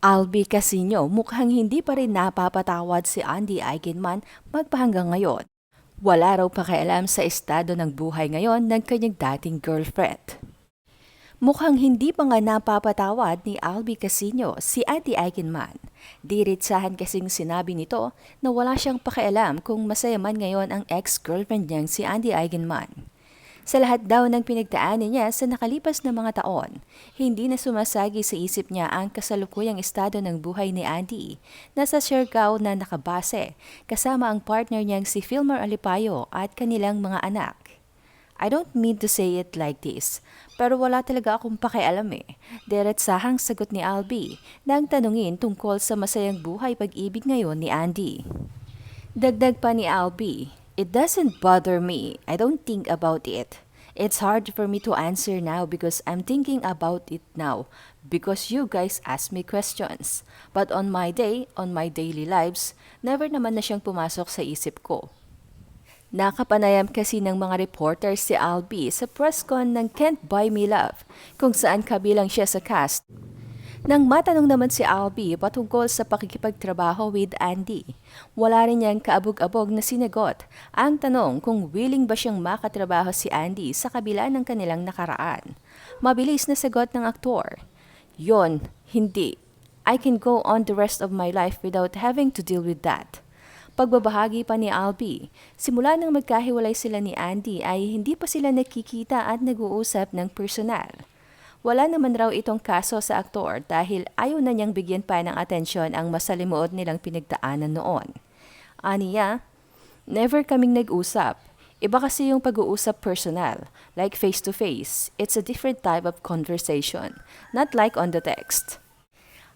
Albi Casino mukhang hindi pa rin napapatawad si Andy Eigenman magpahanggang ngayon. Wala raw pakialam sa estado ng buhay ngayon ng kanyang dating girlfriend. Mukhang hindi pa nga napapatawad ni Albi Casino si Andy Eigenman. Diretsahan kasing sinabi nito na wala siyang pakialam kung masaya man ngayon ang ex-girlfriend niyang si Andy Eigenman. Sa lahat daw ng pinagdaanan niya sa nakalipas na mga taon, hindi na sumasagi sa isip niya ang kasalukuyang estado ng buhay ni Andy na sa Siargao na nakabase kasama ang partner niyang si Filmer Alipayo at kanilang mga anak. I don't mean to say it like this, pero wala talaga akong pakialam eh. Diretsahang sagot ni Albi nang tanungin tungkol sa masayang buhay pag-ibig ngayon ni Andy. Dagdag pa ni Albi, "It doesn't bother me. I don't think about it. It's hard for me to answer now because I'm thinking about it now because you guys ask me questions. But on my day, on my daily lives, never naman na siyang pumasok sa isip ko." Nakapanayam kasi ng mga reporters si Albi sa press con ng Can't Buy Me Love kung saan kabilang siya sa cast. Nang matanong naman si Albi patungkol sa pakikipagtrabaho with Andy, wala rin niyang kaabog-abog na sinagot ang tanong kung willing ba siyang makatrabaho si Andy sa kabila ng kanilang nakaraan. Mabilis na sagot ng aktor, "Yon, hindi. I can go on the rest of my life without having to deal with that." Pagbabahagi pa ni Albi, simula nang magkahiwalay sila ni Andy ay hindi pa sila nakikita at nag-uusap ng personal. Wala naman raw itong kaso sa aktor dahil ayaw na niyang bigyan pa ng atensyon ang masalimuot nilang pinagdaanan noon. Aniya, "Never kaming nag-usap. Iba kasi yung pag-uusap personal, like face-to-face. It's a different type of conversation, not like on the text.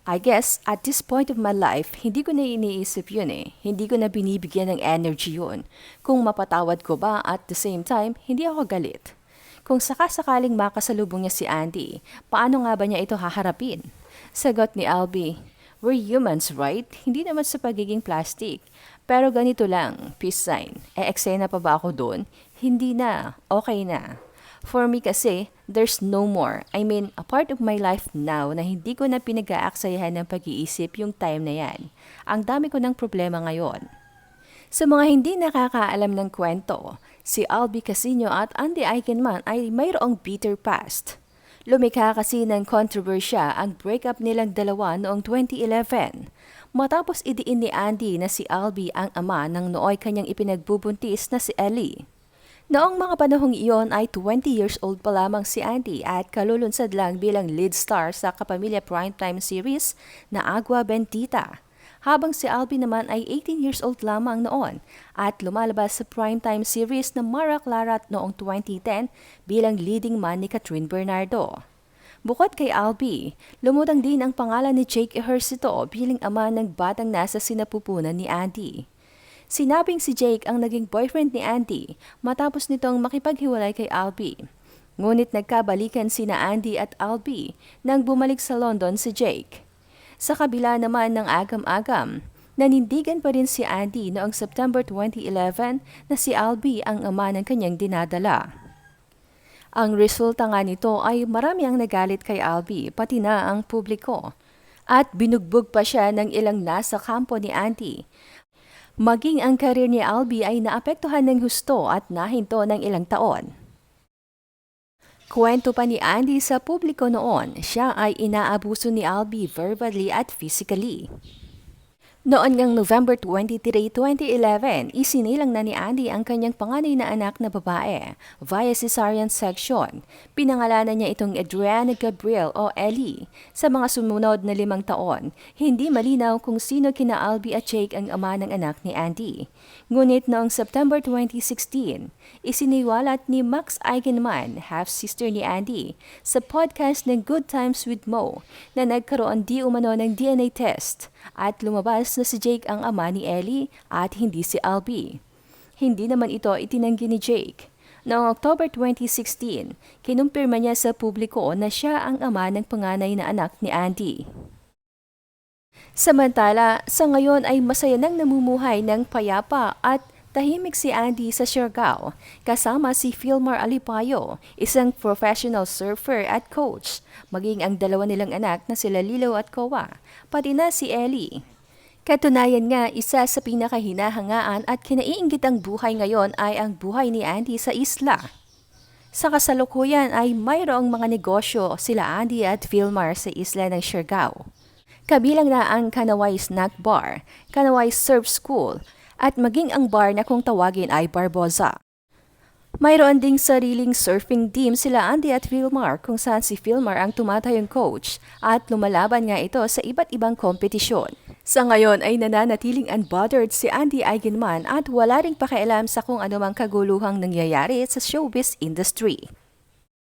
I guess, at this point of my life, hindi ko na iniisip yun eh. Hindi ko na binibigyan ng energy yun. Kung mapatawad ko ba at the same time, hindi ako galit. Kung sakasakaling makasalubong niya si Andy, paano nga ba niya ito haharapin?" Sagot ni Albi, "We're humans, right? Hindi naman sa pagiging plastic. Pero ganito lang, peace sign. Eksena pa ba ako doon? Hindi na, okay na. For me kasi, there's no more. I mean, a part of my life now na hindi ko na pinag-aaksayahan ng pag-iisip yung time na yan. Ang dami ko ng problema ngayon." Sa mga hindi nakakaalam ng kwento, si Albi Casino at Andy Eigenman ay mayroong bitter past. Lumikha kasi ng kontrobersya ang breakup nilang dalawa noong 2011. Matapos idiin ni Andy na si Albi ang ama ng nooy kanyang ipinagbubuntis na si Ellie. Noong mga panahong iyon ay 20 years old pa lamang si Andy at kalulunsad lang bilang lead star sa kapamilya primetime series na Agua Bendita. Habang si Albi naman ay 18 years old lamang noon at lumalabas sa primetime series na Mara Clara noong 2010 bilang leading man ni Catherine Bernardo. Bukod kay Albi, lumutang din ang pangalan ni Jake Ejercito bilang ama ng batang nasa sinapupunan ni Andy. Sinabing si Jake ang naging boyfriend ni Andy matapos nitong makipaghiwalay kay Albi. Ngunit nagkabalikan sina Andy at Albi nang bumalik sa London si Jake. Sa kabila naman ng agam-agam, nanindigan pa rin si Andy noong September 2011 na si Albi ang ama ng kanyang dinadala. Ang resulta nga nito ay marami ang nagalit kay Albi pati na ang publiko. At binugbog pa siya ng ilang nasa kampo ni Andy. Maging ang karir ni Albi ay naapektuhan ng husto at nahinto ng ilang taon. Kwento pa ni Andy sa publiko noon, siya ay inaabuso ni Albi verbally at physically. Noon ngang November 23, 2011, isinilang na ni Andy ang kanyang panganay na anak na babae via cesarean section. Pinangalanan niya itong Adriana Gabriel o Ellie. Sa mga sumunod na 5 taon, hindi malinaw kung sino kina Albi at Jake ang ama ng anak ni Andy. Ngunit noong September 2016, isiniwalat ni Max Eigenman, half-sister ni Andy, sa podcast ng Good Times with Mo na nagkaroon di umano ng DNA test at lumabas na si Jake ang ama ni Ellie at hindi si Albi. Hindi naman ito itinanggi ni Jake. Noong October 2016, kinumpirma niya sa publiko na siya ang ama ng panganay na anak ni Andy. Samantala, sa ngayon ay masaya nang namumuhay ng payapa at Tahimik si Andy sa Siargao, kasama si Philmar Alipayo, isang professional surfer at coach, maging ang dalawa nilang anak na sila Lilo at Kowa, pati na si Ellie. Katunayan nga, isa sa pinakahinahangaan at kinaiinggitang buhay ngayon ay ang buhay ni Andy sa isla. Sa kasalukuyan ay mayroong mga negosyo sila Andy at Philmar sa isla ng Siargao. Kabilang na ang Kanaway Snack Bar, Kanaway Surf School, at maging ang bar na kung tawagin ay Barboza. Mayroon ding sariling surfing team sila Andy at Philmar kung saan si Philmar ang tumatayong coach at lumalaban nga ito sa iba't ibang kompetisyon. Sa ngayon ay nananatiling unbothered si Andy Eigenman at wala ring pakialam sa kung anumang kaguluhang nangyayari sa showbiz industry.